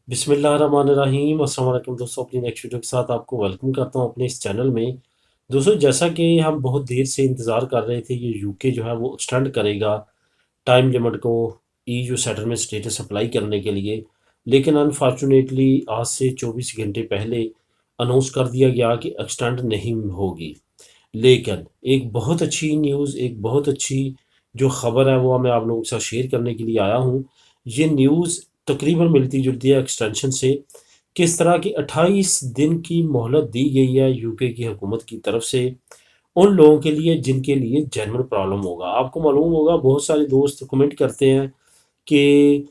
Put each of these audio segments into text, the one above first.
बिस्मिल्लाहिर्रहमानिर्रहीम। अस्सलाम वालेकुम दोस्तों, अपनी नेक्स्ट वीडियो के साथ आपको वेलकम करता हूं अपने इस चैनल में। दोस्तों, जैसा कि हम बहुत देर से इंतज़ार कर रहे थे, ये यूके जो है वो एक्सटेंड करेगा टाइम लिमिट को ईयू सेटलमेंट स्टेटस अप्लाई करने के लिए। लेकिन अनफॉर्चुनेटली आज से 24 घंटे पहले अनाउंस कर दिया गया कि एक्सटेंड नहीं होगी। लेकिन एक बहुत अच्छी न्यूज़, एक बहुत अच्छी जो ख़बर है वो मैं आप लोगों के साथ शेयर करने के लिए आया हूँ। ये न्यूज़ तकरीबन मिलती जुलती है एक्सटेंशन से। किस तरह की 28 दिन की मोहलत दी गई है यूके की हुकूमत की तरफ से उन लोगों के लिए जिनके लिए जेन्युइन प्रॉब्लम होगा। आपको मालूम होगा, बहुत सारे दोस्त कमेंट करते हैं कि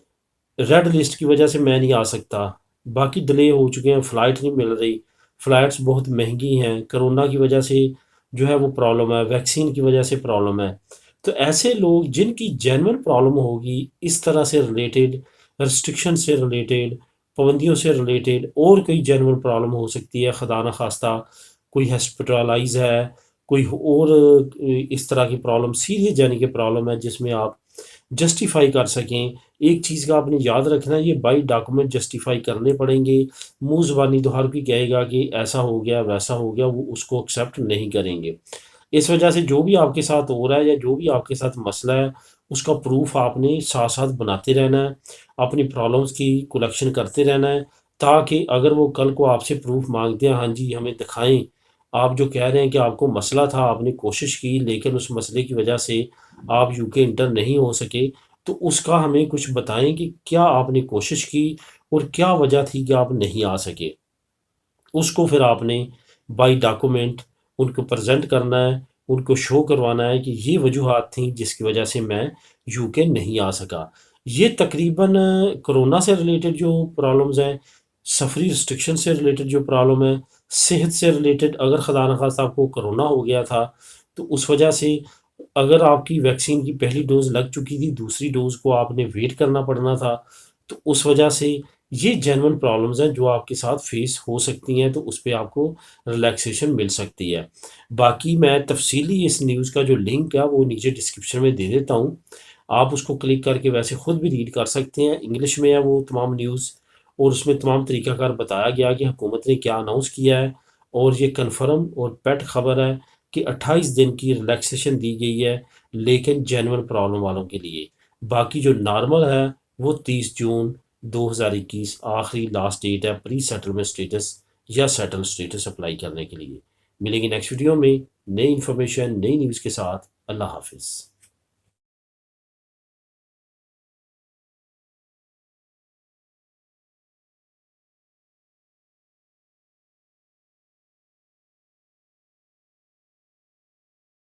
रेड लिस्ट की वजह से मैं नहीं आ सकता, बाकी डिले हो चुके हैं, फ़्लाइट नहीं मिल रही, फ़्लाइट्स बहुत महंगी हैं, कोरोना की वजह से जो है वो प्रॉब्लम है, वैक्सीन की वजह से प्रॉब्लम है। तो ऐसे लोग जिनकी जेन्युइन प्रॉब्लम होगी, इस तरह से रिलेटेड, रिस्ट्रिक्शन से रिलेटेड, पाबंदियों से रिलेटेड और कोई जेन्युइन प्रॉब्लम हो सकती है, खुदा न खास्ता कोई हॉस्पिटलाइज है, कोई और इस तरह की प्रॉब्लम, सीरियस यानी कि प्रॉब्लम है जिसमें आप जस्टिफाई कर सकें। एक चीज़ का आपने याद रखना है, ये बाई डॉक्यूमेंट जस्टिफाई करने पड़ेंगे। मुंह ज़बानी तो हर कोई कहेगा कि ऐसा हो गया वैसा हो गया, वो उसको एक्सेप्ट नहीं करेंगे। इस वजह से जो भी आपके साथ हो रहा है या जो भी आपके साथ मसला है, उसका प्रूफ आपने साथ साथ बनाते रहना है, अपनी प्रॉब्लम्स की कलेक्शन करते रहना है, ताकि अगर वो कल को आपसे प्रूफ मांगते हैं, हाँ जी हमें दिखाएं, आप जो कह रहे हैं कि आपको मसला था, आपने कोशिश की लेकिन उस मसले की वजह से आप यूके इंटर नहीं हो सके, तो उसका हमें कुछ बताएं कि क्या आपने कोशिश की और क्या वजह थी कि आप नहीं आ सके। उसको फिर आपने बाई डॉक्यूमेंट उनको प्रेजेंट करना है, उनको शो करवाना है कि ये वजूहात थी जिसकी वजह से मैं यूके नहीं आ सका। ये तकरीबन कोरोना से रिलेटेड जो प्रॉब्लम्स हैं, सफरी रिस्ट्रिक्शन से रिलेटेड जो प्रॉब्लम है, सेहत से रिलेटेड, अगर खुदा न खास्ता आपको कोरोना हो गया था तो उस वजह से अगर आपकी वैक्सीन की पहली डोज़ लग चुकी थी, दूसरी डोज़ को आपने वेट करना पड़ना था, तो उस वजह से ये जेन्युइन प्रॉब्लम्स हैं जो आपके साथ फेस हो सकती हैं, तो उस पे आपको रिलैक्सेशन मिल सकती है। बाकी मैं तफ़सीली इस न्यूज़ का जो लिंक है वो नीचे डिस्क्रिप्शन में दे देता हूँ। आप उसको क्लिक करके वैसे खुद भी रीड कर सकते हैं, इंग्लिश में है वो तमाम न्यूज़, और उसमें तमाम तरीक़ाकार बताया गया कि हुकूमत ने क्या अनाउंस किया है। और ये कन्फर्म और पेड खबर है कि 28 दिन की रिलैक्सेशन दी गई है, लेकिन जेन्युइन प्रॉब्लम वालों के लिए। बाकी जो नॉर्मल है वो 30 जून 2021 आखिरी लास्ट डेट है प्री सेटलमेंट स्टेटस या सेटल स्टेटस अप्लाई करने के लिए। मिलेंगे नेक्स्ट वीडियो में नई इन्फॉर्मेशन, नई न्यूज़ के साथ। अल्लाह हाफिज़।